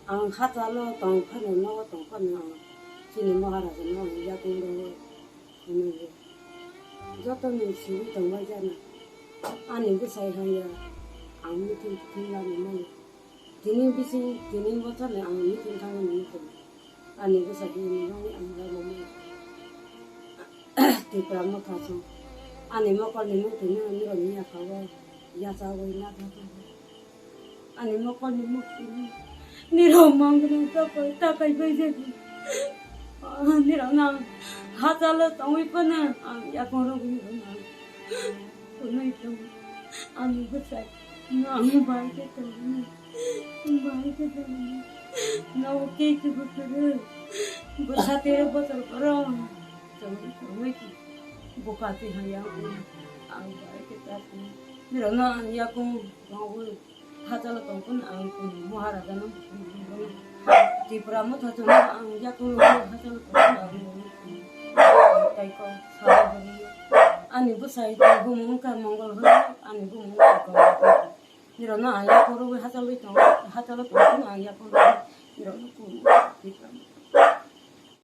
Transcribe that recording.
ang hatalo tong phane no tong phane chini maharaja no ya tung do ne joto ni si tong ba jana ani bu sai han ya ang mi tin tin la ni mai dini bisi dini bota ne ang mi tin thang ni ko ani bu sai ni no ang la mo me ti pra mo tha so ani mo ko ni mo tin ni ro ni ya ka wa ya sa wa na tha ani mo ko ni mo ni ro mang ni ta kai bai je ni ro na ha cha lo tong wi pa na ya ko ro ni na ko nei to ani bu sai na ang bai ke to na o ke ke bu kare bu sa tere botal karo to wi ki bu ka ti ha ya ang bai ke ta ni ro na ya ko ba 하자로 동분 안고 모하라가는 디브라모 더도 안 야고 하자로 동분 안고 타이코 사바리 아니 부사이 고문가 몽골 아니 고문가 거 이러나 아야 고로 하자로 동분 안 야고 이러나 고 디브라모